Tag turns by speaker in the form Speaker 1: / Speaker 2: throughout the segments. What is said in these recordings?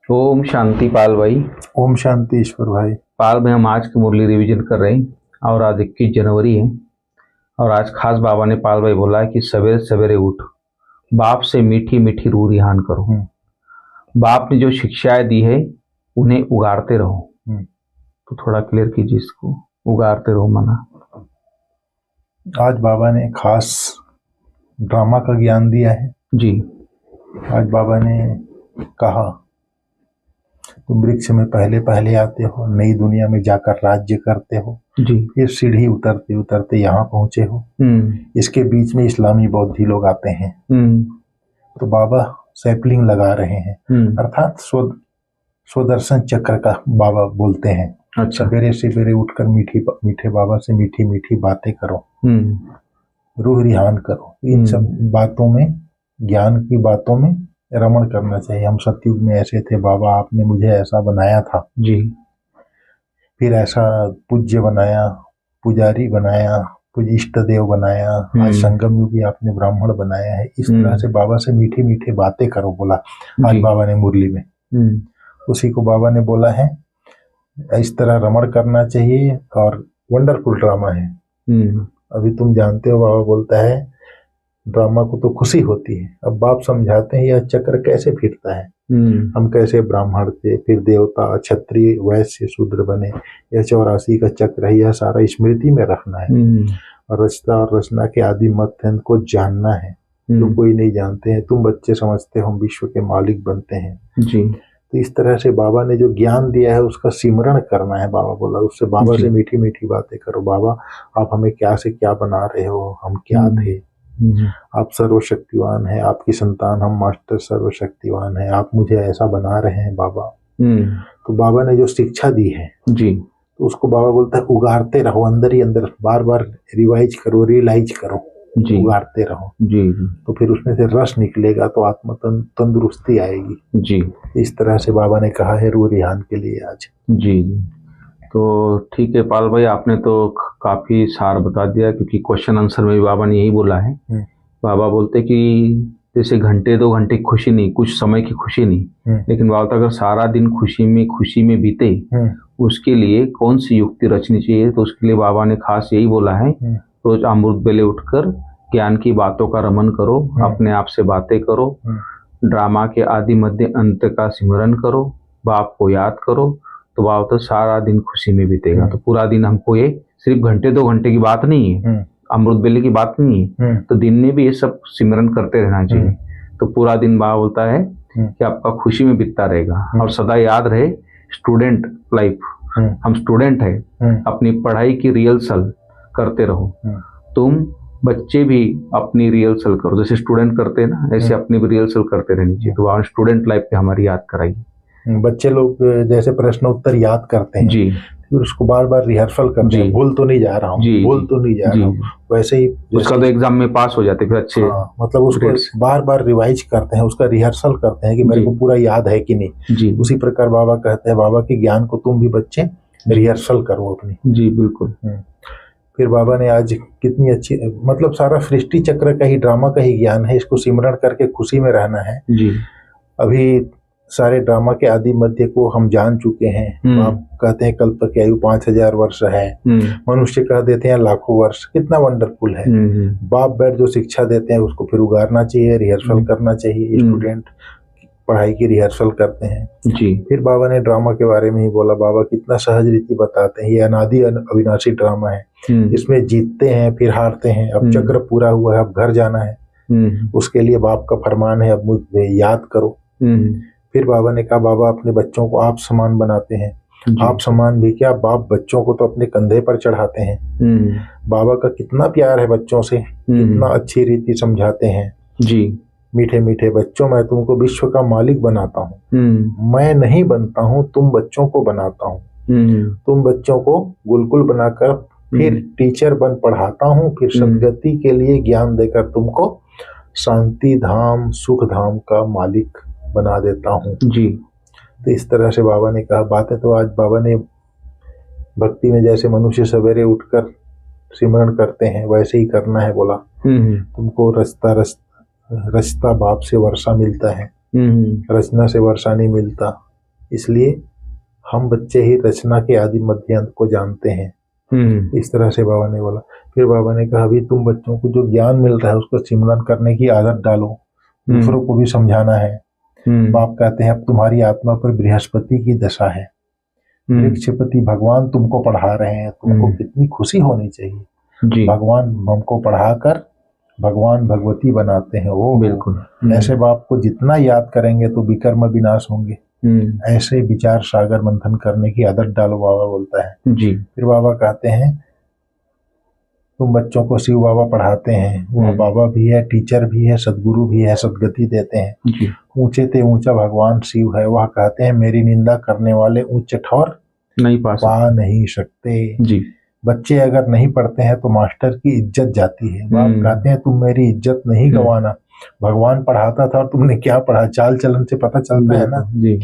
Speaker 1: ओम शांति पाल भाई।
Speaker 2: ओम शांति ईश्वर भाई।
Speaker 1: पाल भाई, हम आज की मुरली रिवीजन कर रहे हैं और आज 21 जनवरी है। और आज खास बाबा ने पाल भाई बोला है कि सवेरे सवेरे उठ, बाप से मीठी मीठी रूह रिहान करो। बाप ने जो शिक्षाएं दी है उन्हें उगाड़ते रहो। तो थोड़ा क्लियर कीजिए इसको, उगाड़ते रहो माना।
Speaker 2: आज बाबा ने खास ड्रामा का ज्ञान दिया है
Speaker 1: जी।
Speaker 2: आज बाबा ने कहा, तुम वृक्ष में पहले पहले आते हो, नई दुनिया में जाकर राज्य करते हो,
Speaker 1: जी।
Speaker 2: फिर सीढ़ी उतरते उतरते यहाँ पहुंचे हो। इसके बीच में इस्लामी बौद्धि लोग आते हैं। तो बाबा सैपलिंग लगा रहे हैं, अर्थात स्वदर्शन चक्र का बाबा बोलते हैं।
Speaker 1: अच्छा।
Speaker 2: सवेरे सवेरे उठकर मीठे बाबा से मीठी मीठी बातें करो, रूह रिहान करो। इन सब बातों में, ज्ञान की बातों में रमण करना चाहिए। हम सतयुग में ऐसे थे बाबा, आपने मुझे ऐसा बनाया था
Speaker 1: जी,
Speaker 2: फिर ऐसा पूज्य बनाया, पुजारी बनाया, पूज्य इष्ट देव बनाया, आज संगम युगी आपने ब्राह्मण बनाया है। इस तरह से बाबा से मीठी मीठी बातें करो बोला आज बाबा ने मुरली में। उसी को बाबा ने बोला है इस तरह रमण करना चाहिए। और वंडरफुल ड्रामा है। अभी तुम जानते हो बाबा बोलता है ड्रामा को तो खुशी होती है। अब बाप समझाते हैं यह चक्र कैसे फिरता है, हम कैसे ब्राह्मण थे, फिर देवता, क्षत्रिय, वैश्य, शूद्र बने। यह 84 का चक्र है, यह सारा स्मृति में रखना है। और रचना और रचना के आदि मध्य को जानना है, जो कोई नहीं जानते हैं। तुम बच्चे समझते हो हम विश्व के मालिक बनते हैं जी। तो इस तरह से बाबा ने जो ज्ञान दिया है उसका सिमरण करना है। बाबा बोला उससे बाबा से मीठी मीठी बातें करो। बाबा आप हमें क्या से क्या बना रहे हो, हम क्या थे, आप सर्वशक्तिवान हैं, आपकी संतान हम मास्टर सर्वशक्तिवान हैं, आप मुझे ऐसा बना रहे हैं बाबा। तो बाबा ने जो शिक्षा दी है जी, तो उसको बाबा बोलता है उगाड़ते रहो, अंदर ही अंदर बार बार रिवाइज करो, रियलाइज करो जी, उगाड़ते रहो जी। तो फिर उसमें से रस निकलेगा तो आत्मा तंदुरुस्ती आएगी जी। इस तरह से बाबा ने कहा है रूह रिहान के लिए आज जी।
Speaker 1: तो ठीक है पाल भाई, आपने तो काफी सार बता दिया, क्योंकि क्वेश्चन आंसर में भी बाबा ने यही बोला है। बाबा बोलते कि जैसे घंटे 2 घंटे की खुशी नहीं, कुछ समय की खुशी नहीं, लेकिन बाबा अगर सारा दिन खुशी में बीते उसके लिए कौन सी युक्ति रचनी चाहिए। तो उसके लिए बाबा ने खास यही बोला है, रोज अमृत बेले उठकर ज्ञान की बातों का रमन करो, अपने आप से बातें करो, ड्रामा के आदि मध्य अंत का सिमरन करो, बाप को याद करो। तो बाप तो सारा दिन खुशी में बीतेगा। तो पूरा दिन हमको ये सिर्फ घंटे 2 घंटे की बात नहीं है, अमृत बेले की बात नहीं है, तो दिन में भी ये सब सिमरन करते रहना चाहिए। तो पूरा दिन बाबा बोलता है कि आपका खुशी में बीतता रहेगा। और सदा याद रहे स्टूडेंट लाइफ, हम स्टूडेंट है, अपनी पढ़ाई की रिहर्सल करते रहो। तुम बच्चे भी अपनी रिहर्सल करो, जैसे स्टूडेंट करते हैं ना, ऐसे अपनी भी रिहर्सल करते रहनी चाहिए। तो वहाँ स्टूडेंट लाइफ पे हमारी याद कराइए।
Speaker 2: बच्चे लोग जैसे प्रश्न उत्तर याद करते हैं जी, फिर उसको बार बार रिहर्सल करते हैं, भूल तो नहीं जा रहा हूँ, भूल तो नहीं जा रहा हूँ। वैसे ही
Speaker 1: उसका तो एग्जाम में पास हो जाते फिर अच्छे।
Speaker 2: मतलब उसको बार बार रिवाइज करते हैं, उसका रिहर्सल करते हैं कि मेरे को पूरा याद है कि नहीं जी। उसी प्रकार बाबा कहते हैं बाबा के ज्ञान को तुम भी बच्चे रिहर्सल करो अपनी जी। बिल्कुल। फिर बाबा ने आज कितनी अच्छी, मतलब सारा सृष्टि चक्र का ही, ड्रामा का ही ज्ञान है। इसको सिमरण करके खुशी में रहना है जी। अभी सारे ड्रामा के आदि मध्य को हम जान चुके हैं। आप कहते हैं कल्प की आयु 5000 वर्ष है, मनुष्य कह देते हैं लाखों वर्ष। कितना वंडरफुल है। बाप बैठ जो शिक्षा देते हैं उसको फिर उगारना चाहिए, रिहर्सल करना चाहिए। स्टूडेंट पढ़ाई की रिहर्सल करते हैं जी। फिर बाबा ने ड्रामा के बारे में ही बोला। बाबा कितना सहज रीति बताते हैं, ये अनादि अविनाशी ड्रामा है, इसमें जीतते हैं फिर हारते हैं। अब चक्र पूरा हुआ है, अब घर जाना है, उसके लिए बाप का फरमान है अब मुझे याद करो। फिर बाबा ने कहा बाबा अपने बच्चों को आप समान बनाते हैं, आप समान भी क्या, बाप बच्चों को तो अपने कंधे पर चढ़ाते हैं। बाबा का कितना प्यार है बच्चों से, कितना अच्छी रीति समझाते हैं जी। मीठे मीठे बच्चों, मैं तुमको विश्व का मालिक बनाता हूँ, मैं नहीं बनता हूँ, तुम बच्चों को बनाता हूँ। तुम बच्चों को गुलकुल बनाकर फिर टीचर बन पढ़ाता हूँ, फिर सदगति के लिए ज्ञान देकर तुमको शांति धाम सुख धाम का मालिक बना देता हूँ जी। तो इस तरह से बाबा ने कहा बातें। तो आज बाबा ने भक्ति में जैसे मनुष्य सवेरे उठकर सिमरण करते हैं वैसे ही करना है बोला। तुमको रचता बाप से वर्षा मिलता है, रचना से वर्षा नहीं मिलता। इसलिए हम बच्चे ही रचना के आदि मध्य अंत को जानते हैं। इस तरह से बाबा ने बोला। फिर बाबा ने कहा, अभी तुम बच्चों को जो ज्ञान मिल रहा है उसको सिमरन करने की आदत डालो, दूसरों को भी समझाना है। बाप कहते हैं अब तुम्हारी आत्मा पर बृहस्पति की दशा है, वृक्षपति भगवान तुमको पढ़ा रहे हैं, तुमको कितनी खुशी होनी चाहिए। भगवान हमको पढ़ाकर भगवान भगवती बनाते हैं। वो बिल्कुल ऐसे बाप को जितना याद करेंगे तो विकर्म विनाश होंगे। ऐसे विचार सागर मंथन करने की आदत डालो, बाबा बोलता है जी। फिर बाबा कहते हैं तुम बच्चों को शिव बाबा पढ़ाते हैं, वो बाबा भी है, टीचर भी है, सदगुरु भी है, सदगति देते हैं। ऊंचे ते ऊंचा भगवान शिव है। वह कहते हैं मेरी निंदा करने वाले उच्च ठौर नहीं पा नहीं सकते जी। बच्चे अगर नहीं पढ़ते हैं तो मास्टर की इज्जत जाती है। बाप कहते हैं तुम मेरी इज्जत नहीं गंवाना, भगवान पढ़ाता था और तुमने क्या पढ़ा, चाल चलन से पता चलता है ना जी।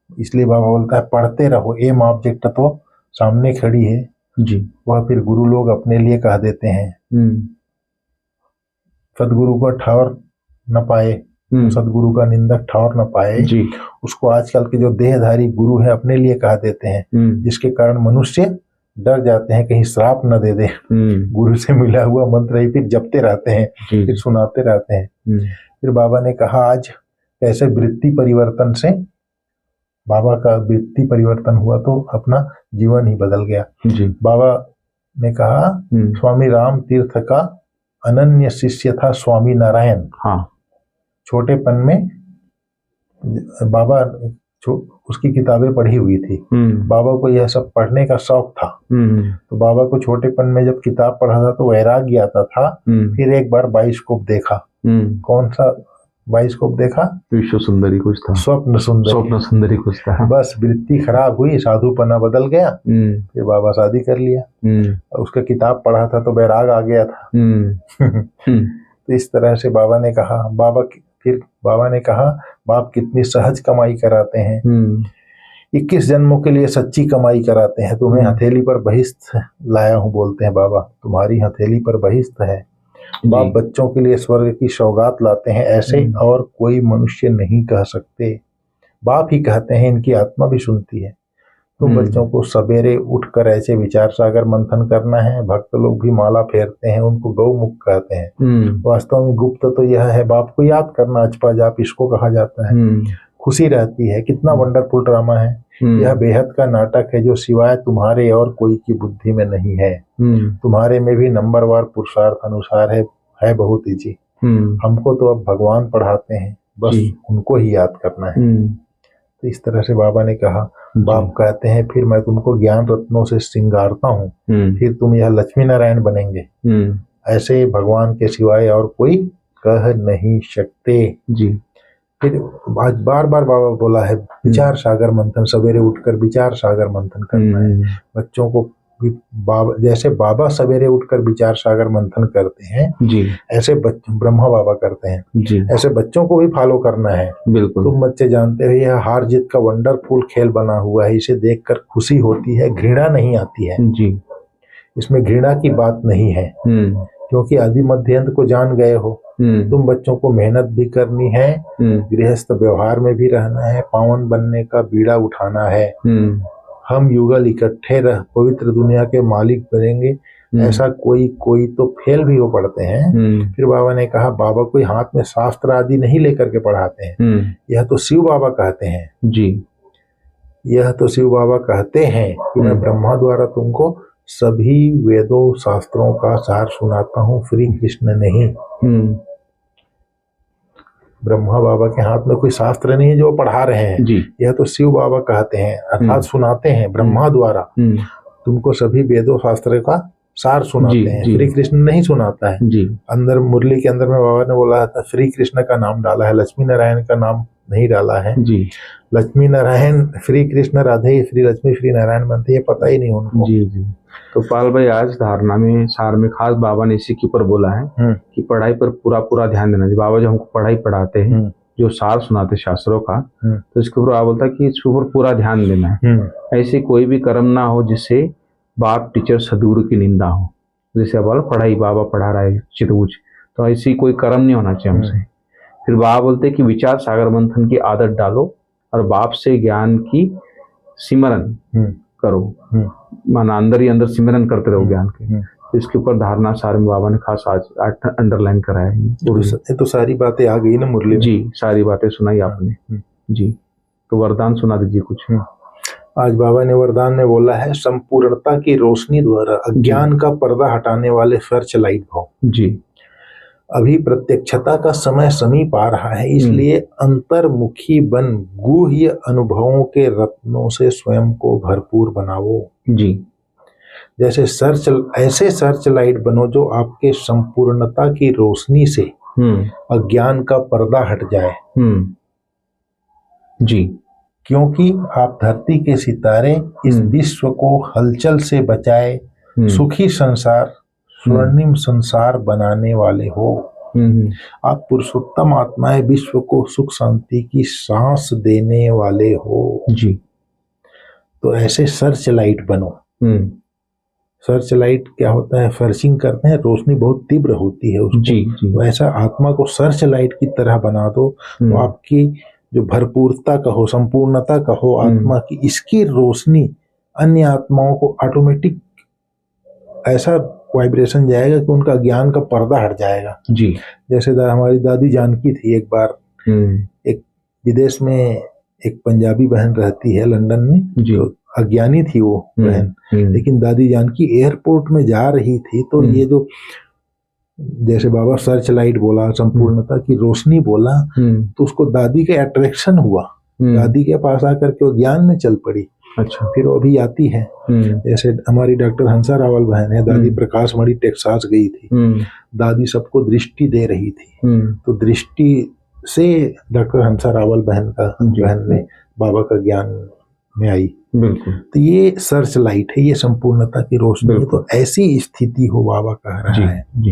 Speaker 2: इसलिए बाबा बोलता है पढ़ते रहो, एम ऑब्जेक्ट तो सामने खड़ी है जी। वह फिर गुरु लोग अपने लिए कह देते हैं। सदगुरु को ठौर न पाए, सदगुरु का निंदक ठौर न पाए जी। उसको आजकल के जो देहधारी गुरु है अपने लिए कह देते हैं, जिसके कारण मनुष्य डर जाते हैं कहीं श्राप न दे दे। गुरु से मिला हुआ मंत्र ही फिर जपते रहते हैं, फिर सुनाते रहते हैं। फिर बाबा ने कहा आज कैसे वृत्ति परिवर्तन से बाबा का वृत्ति परिवर्तन हुआ तो अपना जीवन ही बदल गया जी। बाबा ने कहा स्वामी राम तीर्थ का अनन्य शिष्य था स्वामी नारायण। हाँ। छोटेपन में बाबा उसकी किताबें पढ़ी हुई थी। बाबा को यह सब पढ़ने का शौक था। तो बाबा को छोटेपन में जब किताब पढ़ा था तो वैराग्य आता था। फिर एक बार बाइस्कोप देखा। कौन सा बाइस्कोप देखा? विश्व सुंदरी कुछ था, स्वप्न सुंदरी कुछ था। बस वृत्ति खराब हुई, साधुपना बदल गया। फिर बाबा शादी कर लिया। उसका किताब पढ़ा था तो वैराग आ गया था। तो इस तरह से बाबा ने कहा बाप कितनी सहज कमाई कराते हैं। 21 जन्मों के लिए सच्ची कमाई कराते हैं। तुम्हें हथेली पर बहिष्ठ लाया हूँ, बोलते हैं बाबा, तुम्हारी हथेली पर बहिष्ठ है। बाप बच्चों के लिए स्वर्ग की सौगात लाते हैं, ऐसे और कोई मनुष्य नहीं कह सकते। बाप ही कहते हैं, इनकी आत्मा भी सुनती है। तुम बच्चों को सवेरे उठकर ऐसे विचार सागर मंथन करना है। भक्त लोग भी माला फेरते हैं, उनको गौमुख कहते हैं। वास्तव में गुप्त तो यह है, बाप को याद करना, अचपा जाप इसको कहा जाता है। खुशी रहती है। कितना वंडरफुल ड्रामा है यह, बेहद का नाटक है जो सिवाय तुम्हारे और कोई की बुद्धि में नहीं है। तुम्हारे में भी नंबरवार पुरुषार्थ अनुसार है बहुत ही जी। हमको तो अब भगवान पढ़ाते हैं, बस उनको ही याद करना है। तो इस तरह से बाबा ने कहा। बाप कहते हैं फिर मैं तुमको ज्ञान रत्नों से श्रृंगारता हूँ, फिर तुम यह लक्ष्मी नारायण बनेंगे। ऐसे भगवान के सिवाय और कोई कह नहीं सकते जी। फिर आज बार बार बाबा बोला है विचार सागर मंथन, सवेरे उठकर विचार सागर मंथन करना है। बच्चों को भी बाबा, जैसे बाबा सवेरे उठकर विचार सागर मंथन करते हैं जी, ऐसे ब्रह्मा बाबा करते हैं जी। ऐसे बच्चों को भी फॉलो करना है। बिल्कुल। तुम बच्चे जानते हो यह हार जीत का वंडरफुल खेल बना हुआ है। इसे देखकर खुशी होती है, घृणा नहीं आती है जी। इसमें घृणा की बात नहीं है, क्योंकि आदि मध्य अंत को जान गए हो। तुम बच्चों को मेहनत भी करनी है, गृहस्थ व्यवहार में भी रहना है, पावन बनने का बीड़ा उठाना है। हम युगल इकट्ठे रह पवित्र दुनिया के मालिक बनेंगे। ऐसा कोई तो फेल भी हो पड़ते हैं। फिर बाबा ने कहा बाबा कोई हाथ में शास्त्र आदि नहीं लेकर के पढ़ाते हैं। यह तो शिव बाबा कहते हैं जी। यह तो शिव बाबा कहते हैं कि मैं ब्रह्मा द्वारा तुमको सभी वेदों शास्त्रों का सार सुनाता हूँ, श्री कृष्ण नहीं। ब्रह्मा बाबा के हाथ में कोई शास्त्र नहीं है जो पढ़ा रहे हैं जी। यह तो शिव बाबा कहते हैं, अर्थात सुनाते हैं ब्रह्मा द्वारा। तुमको सभी वेदों शास्त्र का सार सुनाते हैं। श्री कृष्ण नहीं सुनाता है जी। अंदर मुरली के अंदर में बाबा ने बोला था श्री कृष्ण का नाम डाला है, लक्ष्मी नारायण का नाम नहीं डाला है जी। लक्ष्मी नारायण श्री कृष्ण राधे श्री लक्ष्मी श्री नारायण बनते, ये पता ही नहीं उनको जी जी।
Speaker 1: तो पाल भाई आज धारणा में सार में खास बाबा ने इसी के ऊपर बोला है कि पढ़ाई पर पूरा ध्यान देना चाहिए। बाबा जो हमको पढ़ाई पढ़ाते हैं, जो सार सुनाते शास्त्रों का, तो इसके ऊपर बाबा बोलता है कि इसके ऊपर पूरा ध्यान देना है। ऐसे कोई भी कर्म ना हो जिससे बाप टीचर सदगुरु की निंदा हो। जैसे अब पढ़ाई बाबा पढ़ा रहा है चितबुच, तो ऐसी कोई कर्म नहीं होना चाहिए हमसे। फिर बाबा बोलते कि विचार सागर मंथन की आदत डालो, और बाप से ज्ञान की सिमरन करो, माना अंदर ही अंदर सिमरन करते रहो ज्ञान के। तो इसके ऊपर धारणा सार में बाबा ने खास आज अंडरलाइन कराया है।
Speaker 2: ये तो सारी बातें आ गई ना मुरली में?
Speaker 1: जी, सारी बातें सुनाई आपने जी। तो वरदान सुना दीजिए कुछ।
Speaker 2: आज बाबा ने वरदान में बोला है, संपूर्णता की रोशनी द्वारा अज्ञान का पर्दा हटाने वाले सर्च लाइट भव
Speaker 1: जी।
Speaker 2: अभी प्रत्यक्षता का समय समीप आ रहा है, इसलिए अंतर्मुखी बन गुह्य अनुभवों के रत्नों से स्वयं को भरपूर बनाओ
Speaker 1: जी।
Speaker 2: जैसे ऐसे सर्च लाइट बनो जो आपके संपूर्णता की रोशनी से अज्ञान का पर्दा हट जाए
Speaker 1: जी।
Speaker 2: क्योंकि आप धरती के सितारे इस विश्व को हलचल से बचाए सुखी संसार, स्वर्णिम संसार बनाने वाले हो। आप पुरुषोत्तम आत्माएं विश्व को सुख शांति की सांस देने वाले हो
Speaker 1: जी।
Speaker 2: तो ऐसे सर्च लाइट बनो। सर्च लाइट क्या होता है? सर्चिंग करते हैं, रोशनी बहुत तीव्र होती है उसको।
Speaker 1: जी।
Speaker 2: वैसा आत्मा को सर्च लाइट की तरह बना दो तो आपकी जो भरपूरता कहो, संपूर्णता कहो आत्मा की, इसकी रोशनी अन्य आत्माओं को ऑटोमेटिक ऐसा वाइब्रेशन जाएगा कि उनका ज्ञान का पर्दा हट जाएगा
Speaker 1: जी।
Speaker 2: जैसे हमारी दादी जानकी थी, एक बार एक विदेश में एक पंजाबी बहन रहती है लंदन में, जो अज्ञानी थी वो बहन, लेकिन दादी जानकी एयरपोर्ट में जा रही थी तो ये जो जैसे बाबा सर्च लाइट बोला, संपूर्णता की रोशनी बोला, तो उसको दादी के अट्रैक्शन हुआ, दादी के पास आकर के वो ज्ञान में चल पड़ी।
Speaker 1: अच्छा।
Speaker 2: फिर वो अभी आती है, जैसे हमारी डॉक्टर हंसा रावल बहन है, दादी प्रकाश मणि टेक्सास गई थी, दादी सबको दृष्टि दे रही थी, तो दृष्टि से डॉक्टर हंसा रावल बहन ने बाबा का ज्ञान में आई।
Speaker 1: बिल्कुल।
Speaker 2: तो ये सर्च लाइट है, ये संपूर्णता की रोशनी है। तो ऐसी स्थिति हो बाबा कह रहा है
Speaker 1: जी।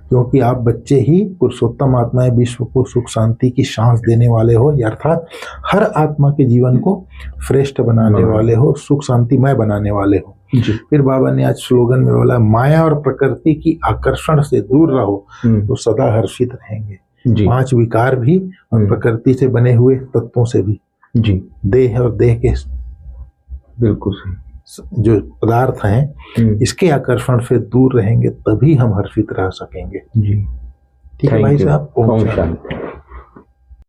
Speaker 2: क्योंकि आप बच्चे ही पुरुषोत्तम आत्माएं विश्व को सुख शांति की सांस देने वाले हो, अर्थात हर आत्मा के जीवन को श्रेष्ठ बनाने वाले हो, सुख शांतिमय बनाने वाले हो
Speaker 1: जी।
Speaker 2: फिर बाबा ने आज स्लोगन में बोला, माया और प्रकृति की आकर्षण से दूर रहो तो सदा हर्षित रहेंगे। 5 विकार भी और प्रकृति से बने हुए तत्वों से भी
Speaker 1: जी,
Speaker 2: देह और देह के
Speaker 1: बिल्कुल सही
Speaker 2: जो पदार्थ हैं इसके आकर्षण से दूर रहेंगे, तभी हम हर्षित रह सकेंगे
Speaker 1: जी।
Speaker 2: ठीक है भाई साहब।
Speaker 1: ओम शांति।